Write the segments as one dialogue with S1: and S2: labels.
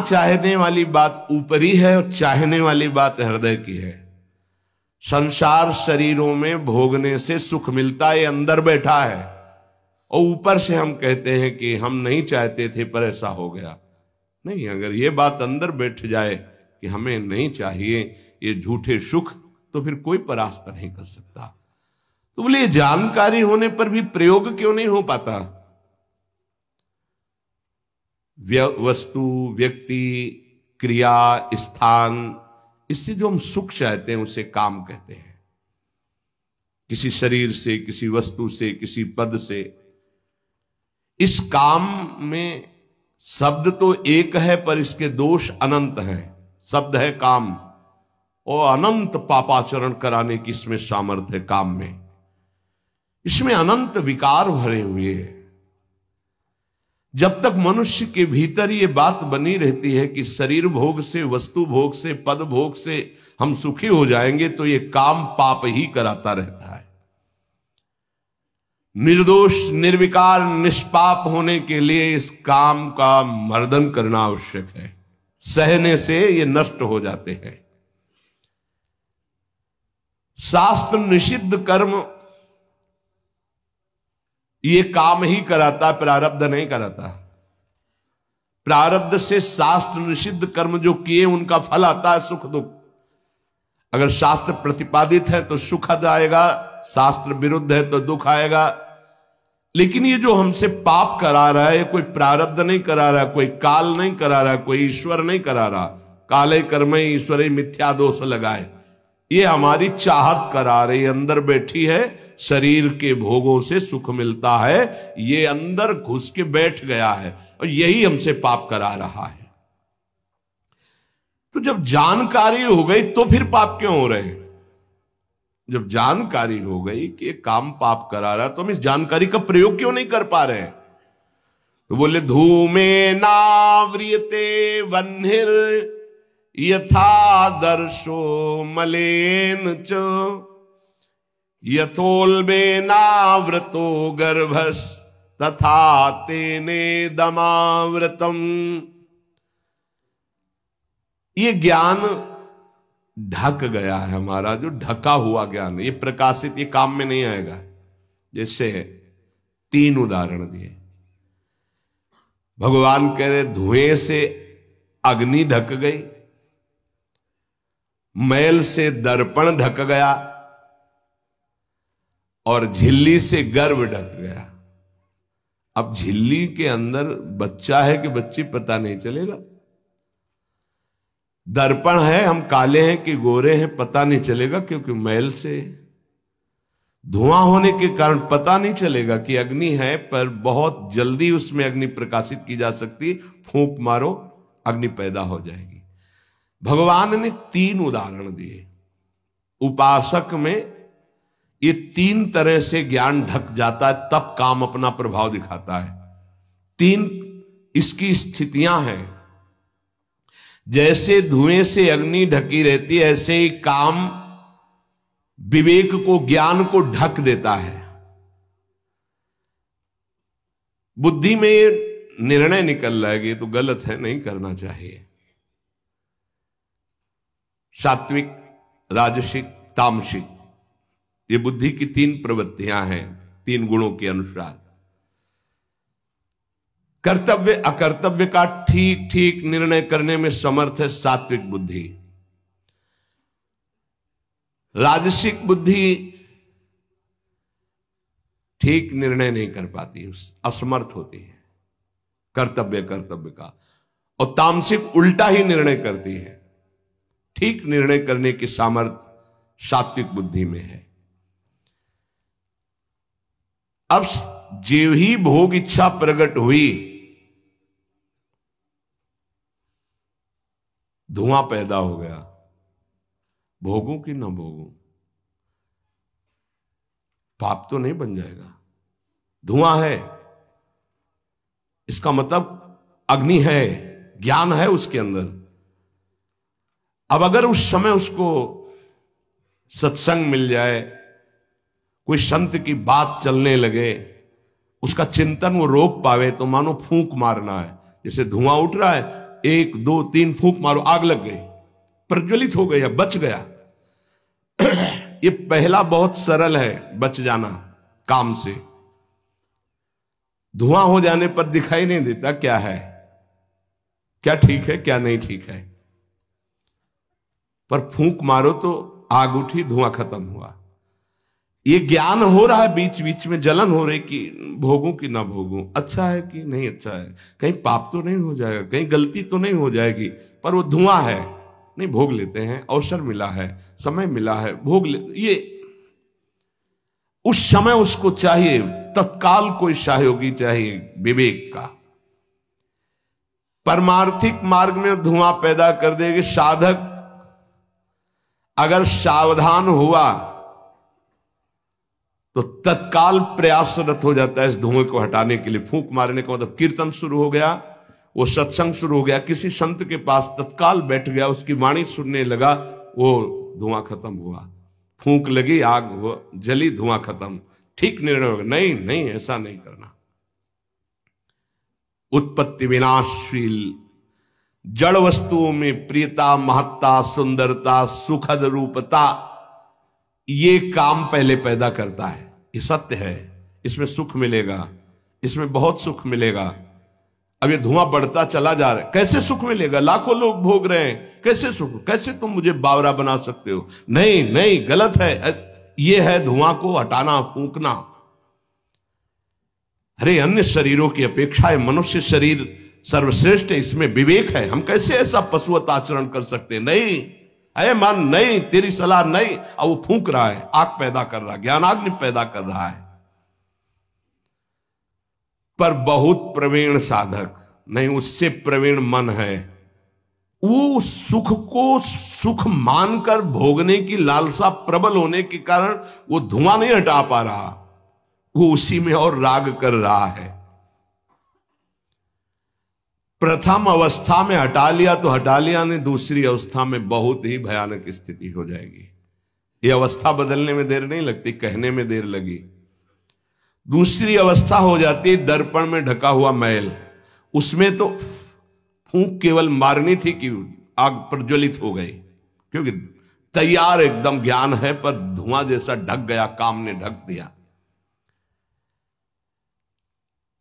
S1: चाहने वाली बात ऊपरी है और चाहने वाली बात हृदय की है। संसार शरीरों में भोगने से सुख मिलता है, अंदर बैठा है, और ऊपर से हम कहते हैं कि हम नहीं चाहते थे पर ऐसा हो गया। नहीं, अगर ये बात अंदर बैठ जाए कि हमें नहीं चाहिए ये झूठे सुख, तो फिर कोई परास्त नहीं कर सकता। तो बोले जानकारी होने पर भी प्रयोग क्यों नहीं हो पाता? वस्तु, व्यक्ति, क्रिया, स्थान, इससे जो हम सुख चाहते हैं उसे काम कहते हैं। किसी शरीर से, किसी वस्तु से, किसी पद से। इस काम में शब्द तो एक है पर इसके दोष अनंत हैं। शब्द है काम, और अनंत पापाचरण कराने की इसमें सामर्थ्य है। काम में इसमें अनंत विकार भरे हुए हैं। जब तक मनुष्य के भीतर ये बात बनी रहती है कि शरीर भोग से, वस्तु भोग से, पद भोग से हम सुखी हो जाएंगे, तो ये काम पाप ही कराता रहता है। निर्दोष, निर्विकार, निष्पाप होने के लिए इस काम का मर्दन करना आवश्यक है। सहने से ये नष्ट हो जाते हैं। शास्त्र निषिद्ध कर्म ये काम ही कराता, प्रारब्ध नहीं कराता। प्रारब्ध से शास्त्र निषिद्ध कर्म जो किए उनका फल आता है सुख दुख। अगर शास्त्र प्रतिपादित है तो सुख आएगा, शास्त्र विरुद्ध है तो दुख आएगा। लेकिन ये जो हमसे पाप करा रहा है, कोई प्रारब्ध नहीं करा रहा, कोई काल नहीं करा रहा, कोई ईश्वर नहीं करा रहा। काले कर्म ईश्वरे मिथ्या दोष लगाए, ये हमारी चाहत करा रही, अंदर बैठी है। शरीर के भोगों से सुख मिलता है, ये अंदर घुस के बैठ गया है और यही हमसे पाप करा रहा है। तो जब जानकारी हो गई तो फिर पाप क्यों हो रहे हैं? जब जानकारी हो गई कि ये काम पाप करा रहा है, तो हम इस जानकारी का प्रयोग क्यों नहीं कर पा रहे हैं? तो बोले धूमे नाव्रियते वह्निर यथा दर्शो मलेन च यथोल्बेनावृतो गर्भस तथा तेने दमावृतम। ये ज्ञान ढक गया है हमारा, जो ढका हुआ ज्ञान, ये प्रकाशित, ये काम में नहीं आएगा। जैसे 3 उदाहरण दिए। भगवान कह रहे धुएं से अग्नि ढक गई, मैल से दर्पण ढक गया, और झिल्ली से गर्भ ढक गया। अब झिल्ली के अंदर बच्चा है कि बच्ची पता नहीं चलेगा। दर्पण है, हम काले हैं कि गोरे हैं पता नहीं चलेगा, क्योंकि मैल से। धुआं होने के कारण पता नहीं चलेगा कि अग्नि है, पर बहुत जल्दी उसमें अग्नि प्रकाशित की जा सकती। फूंक मारो, अग्नि पैदा हो जाएगी। भगवान ने 3 उदाहरण दिए। उपासक में ये 3 तरह से ज्ञान ढक जाता है, तब काम अपना प्रभाव दिखाता है। 3 इसकी स्थितियां हैं। जैसे धुएं से अग्नि ढकी रहती है, ऐसे ही काम विवेक को, ज्ञान को ढक देता है। बुद्धि में निर्णय निकल रहा है ये तो गलत है, नहीं करना चाहिए। सात्विक, राजसिक, तामसिक, ये बुद्धि की 3 प्रवृत्तियां हैं, 3 गुणों के अनुसार। कर्तव्य अकर्तव्य का ठीक ठीक निर्णय करने में समर्थ है सात्विक बुद्धि। राजसिक बुद्धि ठीक निर्णय नहीं कर पाती, असमर्थ होती है कर्तव्य का। और तामसिक उल्टा ही निर्णय करती है। ठीक निर्णय करने की सामर्थ्य सात्विक बुद्धि में है। अब जो ही भोग इच्छा प्रकट हुई, धुआं पैदा हो गया। भोगों की ना भोगों, पाप तो नहीं बन जाएगा। धुआं है, इसका मतलब अग्नि है, ज्ञान है उसके अंदर। अब अगर उस समय उसको सत्संग मिल जाए, कोई संत की बात चलने लगे, उसका चिंतन वो रोक पावे, तो मानो फूंक मारना है। जैसे धुआं उठ रहा है, 1 2 3 फूंक मारो, आग लग गई, प्रज्वलित हो गया, बच गया। ये पहला बहुत सरल है, बच जाना काम से। धुआं हो जाने पर दिखाई नहीं देता क्या है, क्या ठीक है क्या नहीं ठीक है, पर फूंक मारो तो आग उठी, धुआं खत्म हुआ। ये ज्ञान हो रहा है, बीच बीच में जलन हो रही कि भोगूं कि ना भोगूं, अच्छा है कि नहीं अच्छा है, कहीं पाप तो नहीं हो जाएगा, कहीं गलती तो नहीं हो जाएगी, पर वो धुआं है, नहीं भोग लेते हैं, अवसर मिला है, समय मिला है, भोग ले। ये उस समय उसको चाहिए, तत्काल कोई सहयोगी चाहिए विवेक का। परमार्थिक मार्ग में धुआं पैदा कर देगी। साधक अगर सावधान हुआ तो तत्काल प्रयासरत हो जाता है इस धुएं को हटाने के लिए। फूंक मारने का मतलब कीर्तन शुरू हो गया, वो सत्संग शुरू हो गया, किसी संत के पास तत्काल बैठ गया, उसकी वाणी सुनने लगा, वो धुआं खत्म हुआ। फूंक लगी, आग जली, धुआं खत्म, ठीक निर्णय होगा। नहीं नहीं, ऐसा नहीं करना। उत्पत्ति विनाशशील जड़ वस्तुओं में प्रियता, महत्ता, सुंदरता, सुखद रूपता, ये काम पहले पैदा करता है। ये सत्य है, इसमें सुख मिलेगा, इसमें बहुत सुख मिलेगा। अब ये धुआं बढ़ता चला जा रहा है, कैसे सुख मिलेगा? लाखों लोग भोग रहे हैं, कैसे सुख? कैसे तुम मुझे बावरा बना सकते हो? नहीं नहीं, गलत है। ये है धुआं को हटाना, फूंकना। अरे अन्य शरीरों की अपेक्षा है मनुष्य शरीर सर्वश्रेष्ठ है, इसमें विवेक है। हम कैसे ऐसा पशुवत आचरण कर सकते? नहीं, अरे मन नहीं, तेरी सलाह नहीं। अब वो फूंक रहा है, आग पैदा कर रहा है, ज्ञानाग्नि पैदा कर रहा है। पर बहुत प्रवीण साधक नहीं, उससे प्रवीण मन है, वो सुख को सुख मानकर भोगने की लालसा प्रबल होने के कारण वो धुआं नहीं हटा पा रहा, वो उसी में और राग कर रहा है। प्रथम अवस्था में हटा लिया तो हटा लिया, नहीं दूसरी अवस्था में बहुत ही भयानक स्थिति हो जाएगी। ये अवस्था बदलने में देर नहीं लगती, कहने में देर लगी। दूसरी अवस्था हो जाती है दर्पण में ढका हुआ मैल। उसमें तो फूंक केवल मारनी थी कि आग प्रज्वलित हो गई, क्योंकि तैयार एकदम ज्ञान है, पर धुआं जैसा ढक गया, काम ने ढक दिया।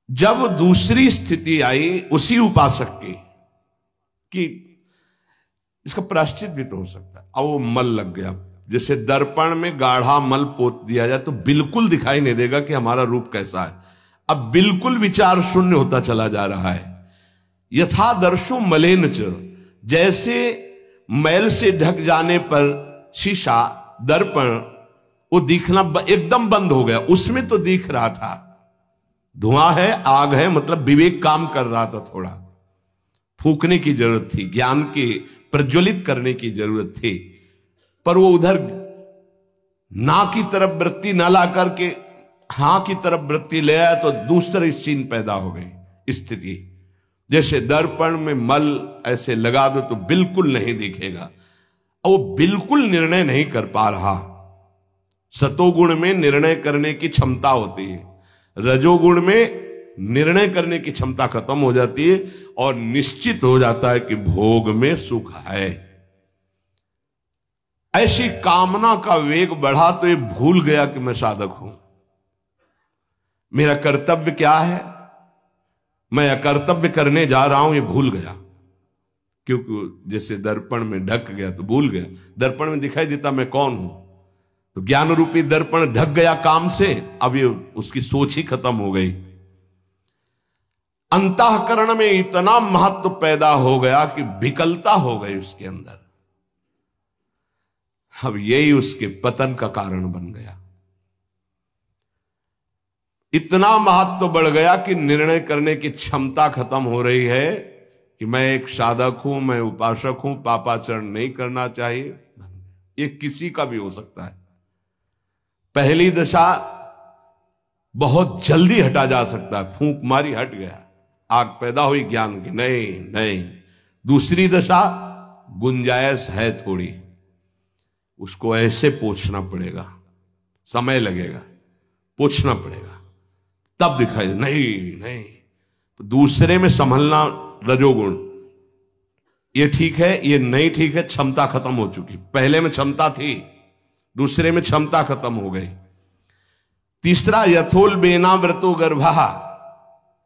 S1: जब दूसरी स्थिति आई उसी उपासक की कि इसका प्रायश्चित भी तो हो सकता है, अब वो मल लग गया। जैसे दर्पण में गाढ़ा मल पोत दिया जाए तो बिल्कुल दिखाई नहीं देगा कि हमारा रूप कैसा है। अब बिल्कुल विचार शून्य होता चला जा रहा है। यथा दर्शो मलेन च, जैसे मैल से ढक जाने पर शीशा, दर्पण, वो दिखना एकदम बंद हो गया। उसमें तो दिख रहा था, धुआं है, आग है, मतलब विवेक काम कर रहा था। थोड़ा फूंकने की जरूरत थी, ज्ञान के प्रज्वलित करने की जरूरत थी, पर वो उधर ना की तरफ वृत्ति न ला करके हां की तरफ वृत्ति ले आया तो दूसरी सीन पैदा हो गई स्थिति। जैसे दर्पण में मल ऐसे लगा दो तो बिल्कुल नहीं दिखेगा, और वो बिल्कुल निर्णय नहीं कर पा रहा। सतोगुण में निर्णय करने की क्षमता होती है, रजोगुण में निर्णय करने की क्षमता खत्म हो जाती है और निश्चित हो जाता है कि भोग में सुख है। ऐसी कामना का वेग बढ़ा तो ये भूल गया कि मैं साधक हूं, मेरा कर्तव्य क्या है, मैं अकर्तव्य करने जा रहा हूं, ये भूल गया। क्योंकि जैसे दर्पण में ढक गया तो भूल गया, दर्पण में दिखाई देता मैं कौन हूं, तो ज्ञान रूपी दर्पण ढक गया काम से, अब ये उसकी सोच ही खत्म हो गई। अंतःकरण में इतना महत्व पैदा हो गया कि विकलता हो गई उसके अंदर। अब यही उसके पतन का कारण बन गया। इतना महत्व बढ़ गया कि निर्णय करने की क्षमता खत्म हो रही है कि मैं एक साधक हूं, मैं उपासक हूं, पापाचरण नहीं करना चाहिए। ये किसी का भी हो सकता है। पहली दशा बहुत जल्दी हटा जा सकता है, फूंक मारी हट गया, आग पैदा हुई ज्ञान की, नहीं नहीं। दूसरी दशा गुंजाइश है थोड़ी, उसको ऐसे पोंछना पड़ेगा, समय लगेगा, पोंछना पड़ेगा, तब दिखाई दे। नहीं नहीं, तो दूसरे में संभलना रजोगुण, ये ठीक है, ये नहीं ठीक है, क्षमता खत्म हो चुकी। पहले में क्षमता थी, दूसरे में क्षमता खत्म हो गई। तीसरा यथोल बेना व्रतो गर्भा,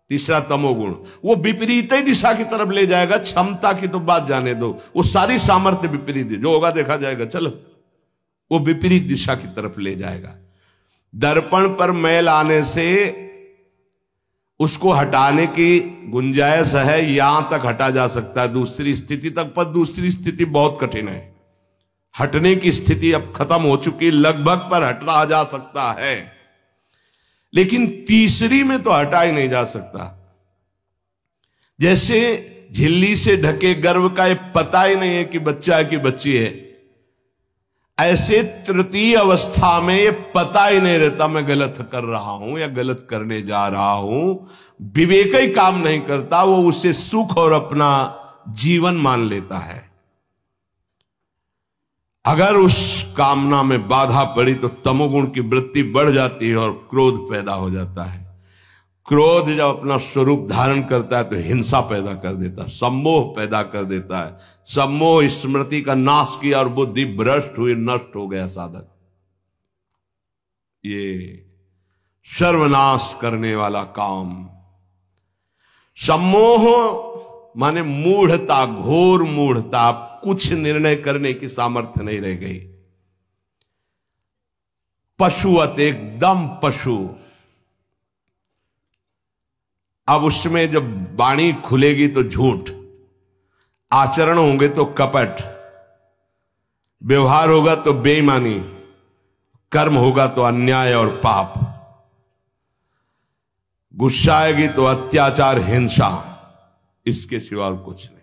S1: तीसरा तमोगुण, वो विपरीत ही दिशा की तरफ ले जाएगा। क्षमता की तो बात जाने दो, वो सारी सामर्थ्य विपरीत है, जो होगा देखा जाएगा, चलो, वो विपरीत दिशा की तरफ ले जाएगा। दर्पण पर मैल आने से उसको हटाने की गुंजाइश है, यहां तक हटा जा सकता है, दूसरी स्थिति तक, पर दूसरी स्थिति बहुत कठिन है। हटने की स्थिति अब खत्म हो चुकी, लगभग पर हटा जा सकता है, लेकिन तीसरी में तो हटा ही नहीं जा सकता। जैसे झिल्ली से ढके गर्भ का ये पता ही नहीं है कि बच्चा है कि बच्ची है, ऐसे तृतीय अवस्था में ये पता ही नहीं रहता मैं गलत कर रहा हूं या गलत करने जा रहा हूं। विवेक ही काम नहीं करता, वो उसे सुख और अपना जीवन मान लेता है। अगर उस कामना में बाधा पड़ी तो तमोगुण की वृत्ति बढ़ जाती है और क्रोध पैदा हो जाता है। क्रोध जब अपना स्वरूप धारण करता है तो हिंसा पैदा कर देता है, सम्मोह पैदा कर देता है। सम्मोह स्मृति का नाश किया और बुद्धि भ्रष्ट हुई, नष्ट हो गया साधक। ये सर्वनाश करने वाला काम। सम्मोह माने मूढ़ता, घोर मूढ़ता, कुछ निर्णय करने की सामर्थ्य नहीं रह गई। पशुवत, एकदम पशु। अब उसमें जब वाणी खुलेगी तो झूठ, आचरण होंगे तो कपट, व्यवहार होगा तो बेईमानी, कर्म होगा तो अन्याय और पाप, गुस्सा आएगी तो अत्याचार, हिंसा, इसके सिवा और कुछ नहीं।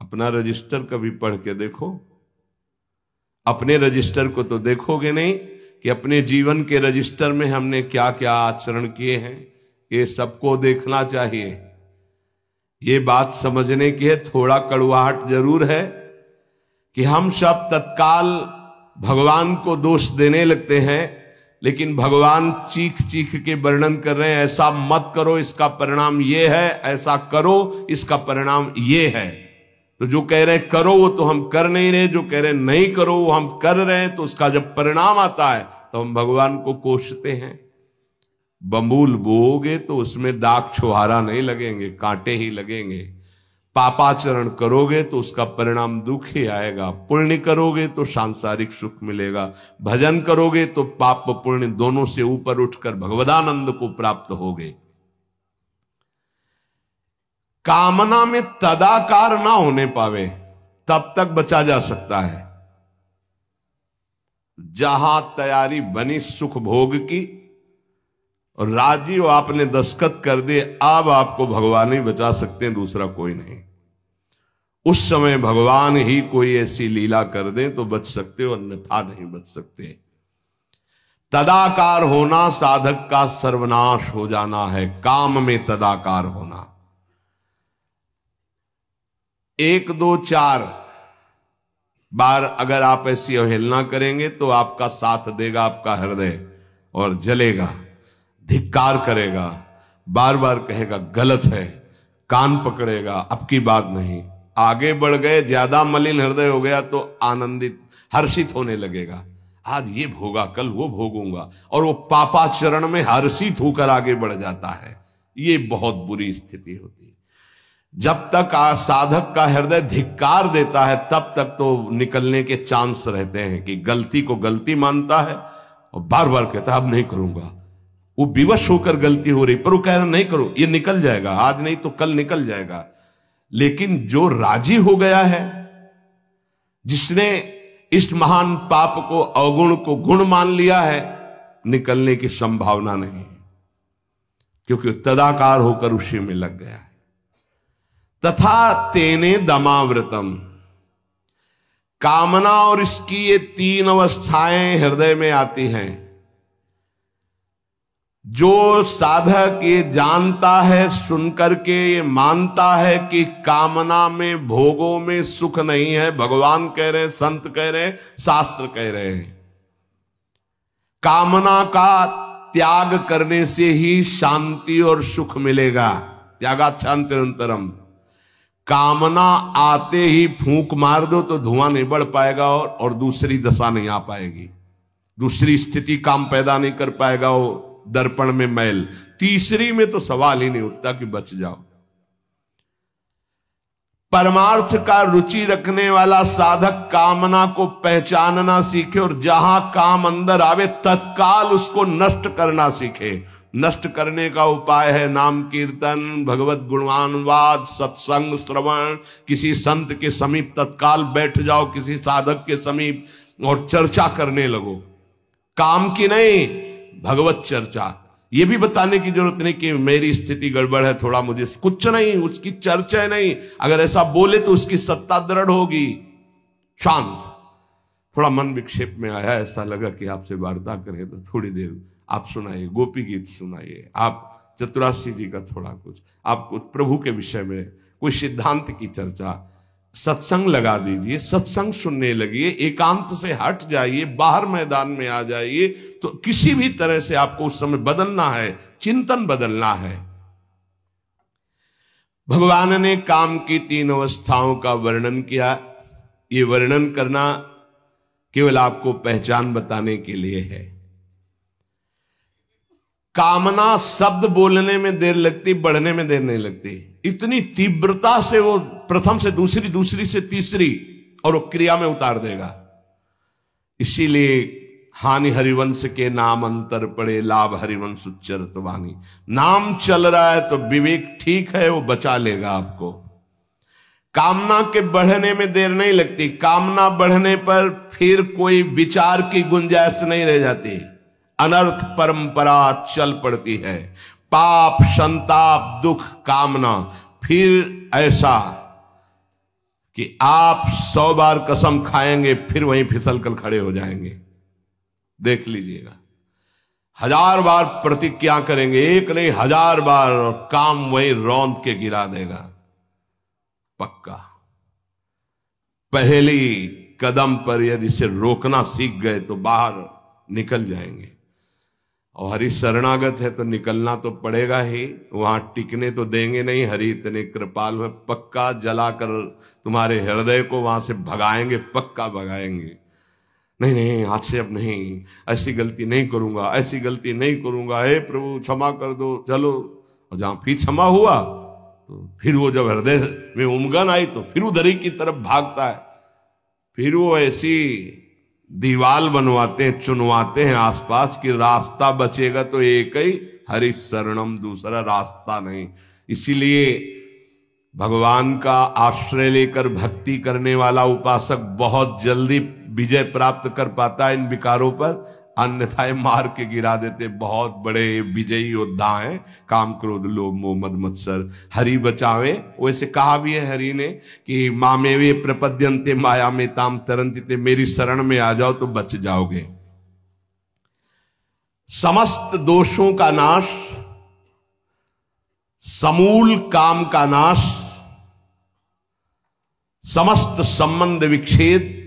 S1: अपना रजिस्टर कभी पढ़ के देखो, अपने रजिस्टर को तो देखोगे नहीं कि अपने जीवन के रजिस्टर में हमने क्या क्या आचरण किए हैं। ये सबको देखना चाहिए। ये बात समझने की है, थोड़ा कड़वाहट जरूर है कि हम सब तत्काल भगवान को दोष देने लगते हैं, लेकिन भगवान चीख चीख के वर्णन कर रहे हैं, ऐसा मत करो इसका परिणाम ये है, ऐसा करो इसका परिणाम ये है। तो जो कह रहे हैं करो वो तो हम कर नहीं रहे, जो कह रहे हैं नहीं करो वो हम कर रहे हैं। तो उसका जब परिणाम आता है तो हम भगवान को कोसते हैं। बंबूल बोओगे तो उसमें दाग छुहारा नहीं लगेंगे, कांटे ही लगेंगे। पापाचरण करोगे तो उसका परिणाम दुख ही आएगा। पुण्य करोगे तो सांसारिक सुख मिलेगा, भजन करोगे तो पाप पुण्य दोनों से ऊपर उठकर भगवदानंद को प्राप्त होगे। कामना में तदाकार ना होने पावे तब तक बचा जा सकता है। जहां तैयारी बनी सुख भोग की और राजी हो आपने दस्तखत कर दिए, अब आपको भगवान ही बचा सकते हैं, दूसरा कोई नहीं। उस समय भगवान ही कोई ऐसी लीला कर दे तो बच सकते हो, अन्यथा नहीं बच सकते। तदाकार होना साधक का सर्वनाश हो जाना है। काम में तदाकार होना। 1 2 4 बार अगर आप ऐसी अवहेलना करेंगे तो आपका साथ देगा आपका हृदय और जलेगा, धिक्कार करेगा, बार बार कहेगा गलत है, कान पकड़ेगा, अब की बात नहीं। आगे बढ़ गए, ज्यादा मलिन हृदय हो गया तो आनंदित हर्षित होने लगेगा, आज ये भोगा कल वो भोगूंगा, और वो पापाचरण में हर्षित होकर आगे बढ़ जाता है। ये बहुत बुरी स्थिति होती है। जब तक साधक का हृदय धिक्कार देता है तब तक तो निकलने के चांस रहते हैं कि गलती को गलती मानता है और बार बार कहता है अब नहीं करूंगा। वो विवश होकर गलती हो रही पर वो कह रहा नहीं करो, ये निकल जाएगा, आज नहीं तो कल निकल जाएगा। लेकिन जो राजी हो गया है, जिसने इस महान पाप को अवगुण को गुण मान लिया है, निकलने की संभावना नहीं है, क्योंकि तदाकार होकर उसी में लग गया है। तथा तेने दमावृतम, कामना और इसकी ये 3 अवस्थाएं हृदय में आती हैं। जो साधक ये जानता है, सुनकर के ये मानता है कि कामना में भोगों में सुख नहीं है, भगवान कह रहे हैं, संत कह रहे हैं, शास्त्र कह रहे हैं, कामना का त्याग करने से ही शांति और सुख मिलेगा। त्यागाच्छांतिरंतरम। कामना आते ही फूंक मार दो तो धुआं नहीं बढ़ पाएगा और दूसरी दशा नहीं आ पाएगी, दूसरी स्थिति काम पैदा नहीं कर पाएगा, वो दर्पण में मैल। तीसरी में तो सवाल ही नहीं उठता कि बच जाओ। परमार्थ का रुचि रखने वाला साधक कामना को पहचानना सीखे और जहां काम अंदर आवे तत्काल उसको नष्ट करना सीखे। नष्ट करने का उपाय है नाम कीर्तन, भगवत गुणवानवाद, सत्संग, श्रवण। किसी संत के समीप तत्काल बैठ जाओ, किसी साधक के समीप, और चर्चा करने लगो। काम की नहीं, भगवत चर्चा। ये भी बताने की जरूरत नहीं कि मेरी स्थिति गड़बड़ है, थोड़ा मुझे कुछ नहीं, उसकी चर्चा नहीं। अगर ऐसा बोले तो उसकी सत्ता दृढ़ होगी। शांत, थोड़ा मन विक्षेप में आया, ऐसा लगा कि आपसे वार्ता करें तो थोड़ी देर आप सुनाइए, गोपी गीत सुनाइए, आप चतुराशी जी का थोड़ा कुछ, आप प्रभु के विषय में कोई सिद्धांत की चर्चा, सत्संग लगा दीजिए, सत्संग सुनने लगिए, एकांत से हट जाइए, बाहर मैदान में आ जाइए। तो किसी भी तरह से आपको उस समय बदलना है, चिंतन बदलना है। भगवान ने काम की 3 अवस्थाओं का वर्णन किया। ये वर्णन करना केवल आपको पहचान बताने के लिए है। कामना शब्द बोलने में देर लगती, बढ़ने में देर नहीं लगती। इतनी तीव्रता से वो प्रथम से दूसरी, दूसरी से तीसरी, और वो क्रिया में उतार देगा। इसीलिए हानि हरिवंश के नाम अंतर पड़े, लाभ हरिवंश उच्चरत वाणी। नाम चल रहा है तो विवेक ठीक है, वो बचा लेगा आपको। कामना के बढ़ने में देर नहीं लगती। कामना बढ़ने पर फिर कोई विचार की गुंजाइश नहीं रह जाती, अनर्थ परंपरा चल पड़ती है। पाप, संताप, दुख, कामना। फिर ऐसा कि आप 100 बार कसम खाएंगे, फिर वहीं फिसल कर खड़े हो जाएंगे। देख लीजिएगा, 1000 बार प्रतिज्ञा करेंगे, एक नहीं 1000 बार, और काम वहीं रौंद के गिरा देगा, पक्का। पहली कदम पर यदि इसे रोकना सीख गए तो बाहर निकल जाएंगे। और हरि शरणागत है तो निकलना तो पड़ेगा ही, वहां टिकने तो देंगे नहीं। हरि इतने कृपालु है, पक्का जलाकर तुम्हारे हृदय को वहां से भगाएंगे, पक्का भगाएंगे। नहीं नहीं, आज से अब नहीं, ऐसी गलती नहीं करूंगा, ऐसी गलती नहीं करूंगा, हे प्रभु क्षमा कर दो, चलो। और जहां फिर क्षमा हुआ तो फिर वो जब हृदय में उमगन आई तो फिर उधर ही की तरफ भागता है। फिर वो ऐसी दीवाल बनवाते हैं, चुनवाते हैं आसपास कि रास्ता बचेगा तो एक ही, हरि शरणम, दूसरा रास्ता नहीं। इसीलिए भगवान का आश्रय लेकर भक्ति करने वाला उपासक बहुत जल्दी विजय प्राप्त कर पाता है इन विकारों पर, अन्यथा मार के गिरा देते। बहुत बड़े विजयी योद्धा हैं, काम, क्रोध, लोभ, मोह, मद, मत्सर। हरि बचावे। वैसे कहा भी है हरि ने कि मामेवे प्रपद्यन्ते माया में ताम तरन्ति, मेरी शरण में आ जाओ तो बच जाओगे। समस्त दोषों का नाश, समूल काम का नाश, समस्त संबंध विच्छेद,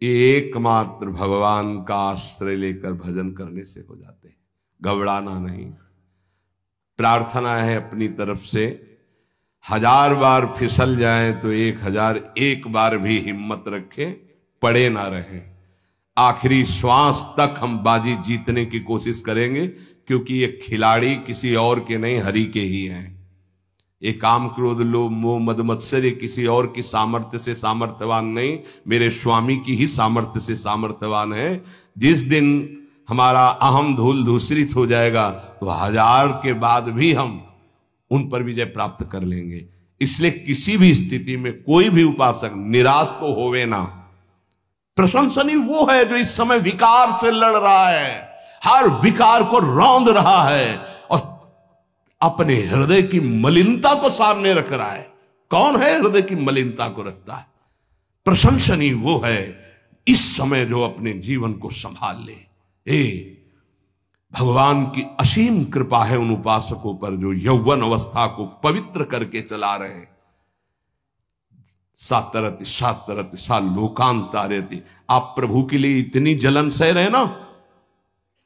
S1: एकमात्र भगवान का आश्रय लेकर भजन करने से हो जाते हैं। घबराना नहीं। प्रार्थना है अपनी तरफ से, 1000 बार फिसल जाए तो 1001 बार भी हिम्मत रखे, पड़े ना रहे। आखिरी श्वास तक हम बाजी जीतने की कोशिश करेंगे, क्योंकि ये खिलाड़ी किसी और के नहीं, हरि के ही हैं। ये काम, क्रोध, लोभ, मोह, मद, मत्सर ये किसी और की सामर्थ्य से सामर्थ्यवान नहीं, मेरे स्वामी की ही सामर्थ्य से सामर्थ्यवान है। जिस दिन हमारा अहम धूल धूसरित हो जाएगा तो 1000 के बाद भी हम उन पर विजय प्राप्त कर लेंगे। इसलिए किसी भी स्थिति में कोई भी उपासक निराश तो होवे ना। प्रशंसनीय वो है जो इस समय विकार से लड़ रहा है, हर विकार को रौंद रहा है और अपने हृदय की मलिनता को सामने रख रहा है। कौन है हृदय की मलिनता को रखता है? प्रशंसनीय वो है इस समय जो अपने जीवन को संभाल ले। भगवान की असीम कृपा है उन उपासकों पर जो यौवन अवस्था को पवित्र करके चला रहे। सातरति सातरति सा लोकांतारति। आप प्रभु के लिए इतनी जलन सह रहे ना,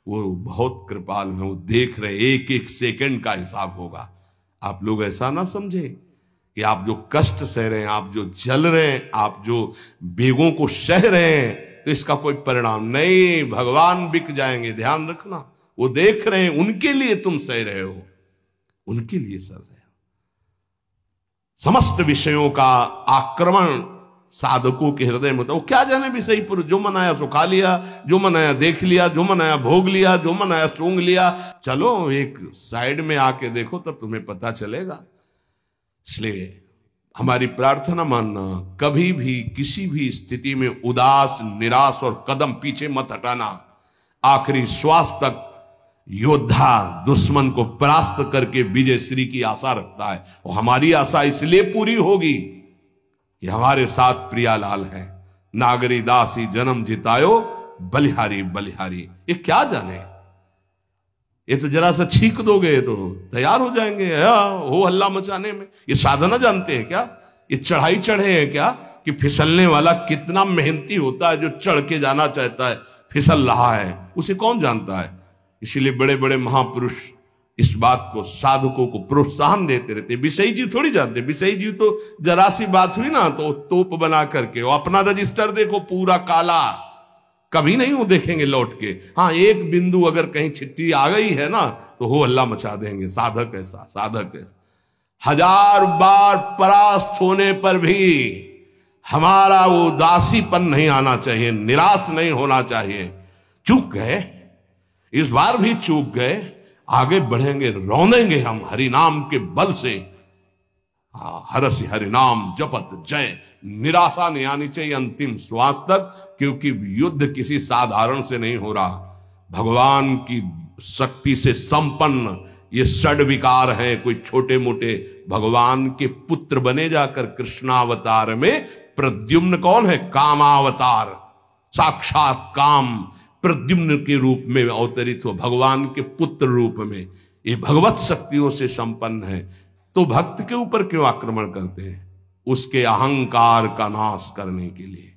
S1: वो बहुत कृपाल है, वो देख रहे, एक एक सेकंड का हिसाब होगा। आप लोग ऐसा ना समझे कि आप जो कष्ट सह रहे हैं, आप जो जल रहे हैं, आप जो बेगों को सह रहे हैं, तो इसका कोई परिणाम नहीं, भगवान बिक जाएंगे। ध्यान रखना, वो देख रहे हैं, उनके लिए तुम सह रहे हो, उनके लिए सह रहे हो। समस्त विषयों का आक्रमण साधकों के हृदय में होता है। वो क्या जाने विषयी पुरुष, जो मनाया सो खा लिया, जो मनाया देख लिया, जो मनाया भोग लिया, जो मनाया सूंघ लिया। चलो एक साइड में आके देखो, तब तुम्हें पता चलेगा। इसलिए हमारी प्रार्थना मानना, कभी भी किसी भी स्थिति में उदास, निराश और कदम पीछे मत हटाना। आखिरी श्वास तक योद्धा दुश्मन को परास्त करके विजय श्री की आशा रखता है, और हमारी आशा इसलिए पूरी होगी कि हमारे साथ प्रियालाल है। नागरी दासी जन्म जितायो, बलिहारी बलिहारी। ये क्या जाने, ये तो जरा सा छींक दोगे तो तैयार हो जाएंगे हो हल्ला मचाने में। ये साधना जानते हैं क्या? ये चढ़ाई चढ़े हैं क्या? कि फिसलने वाला कितना मेहनती होता है, जो चढ़ के जाना चाहता है फिसल रहा है, उसे कौन जानता है। इसीलिए बड़े बड़े महापुरुष इस बात को, साधकों को प्रोत्साहन देते रहते। विषयी जी थोड़ी जानते, विषयी जी तो जरा सी बात हुई ना तो तोप बना करके, वो अपना रजिस्टर देखो पूरा काला, कभी नहीं वो देखेंगे लौट के। हाँ, एक बिंदु अगर कहीं छिट्टी आ गई है ना तो हो हल्ला मचा देंगे। साधक ऐसा, साधक है। 1000 बार परास्त होने पर भी हमारा वो उदासीपन नहीं आना चाहिए, निराश नहीं होना चाहिए। चूक गए, इस बार भी चूक गए, आगे बढ़ेंगे, रौनेंगे हम हरिनाम के बल से। हरसि हरिनाम जपत जय। निराशा नहीं आनी चाहिए अंतिम श्वास तक, क्योंकि युद्ध किसी साधारण से नहीं हो रहा। भगवान की शक्ति से संपन्न ये षड विकार हैं, कोई छोटे मोटे। भगवान के पुत्र बने जाकर कृष्णावतार में प्रद्युम्न कौन है? कामावतार, साक्षात काम प्रद्युम्न के रूप में अवतरित हो, भगवान के पुत्र रूप में। ये भगवत शक्तियों से संपन्न है, तो भक्त के ऊपर क्यों आक्रमण करते हैं? उसके अहंकार का नाश करने के लिए,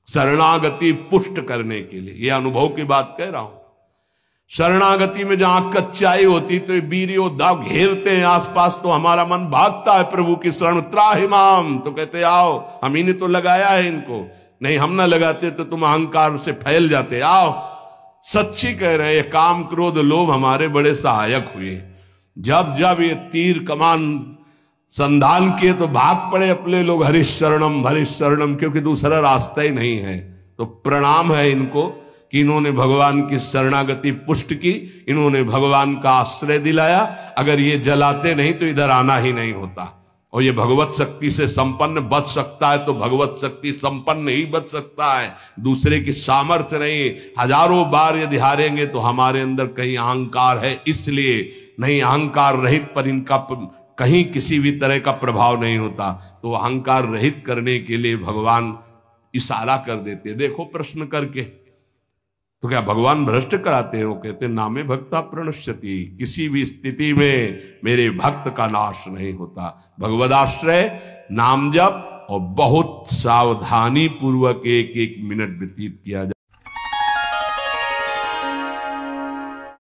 S1: शरणागति पुष्ट करने के लिए। ये अनुभव की बात कह रहा हूं। शरणागति में जहां कच्चाई होती तो वीर योद्धा घेरते हैं आसपास, तो हमारा मन भागता है प्रभु की शरण। त्राहिमाम, तो कहते आओ, हम ही ने तो लगाया है इनको, नहीं हम ना लगाते तो तुम अहंकार से फैल जाते। आओ, सच्ची कह रहे हैं, काम क्रोध लोभ हमारे बड़े सहायक हुए। जब जब ये तीर कमान संधान किए तो भाग पड़े अपने लोग, हरिश शरणम, क्योंकि दूसरा रास्ता ही नहीं है। तो प्रणाम है इनको कि इन्होंने भगवान की शरणागति पुष्ट की, इन्होंने भगवान का आश्रय दिलाया। अगर ये जलाते नहीं तो इधर आना ही नहीं होता। और ये भगवत शक्ति से संपन्न बच सकता है तो भगवत शक्ति संपन्न ही बच सकता है, दूसरे की सामर्थ्य नहीं। हजारों बार यदि हारेंगे तो हमारे अंदर कहीं अहंकार है, इसलिए नहीं। अहंकार रहित पर इनका कहीं किसी भी तरह का प्रभाव नहीं होता। तो अहंकार रहित करने के लिए भगवान इशारा कर देते। देखो प्रश्न करके, तो क्या भगवान भ्रष्ट कराते हैं? वो कहते नामे भक्ता प्रणश्यति, किसी भी स्थिति में मेरे भक्त का नाश नहीं होता। भगवदाश्रय, नाम जप और बहुत सावधानी पूर्वक एक एक मिनट व्यतीत किया जाए।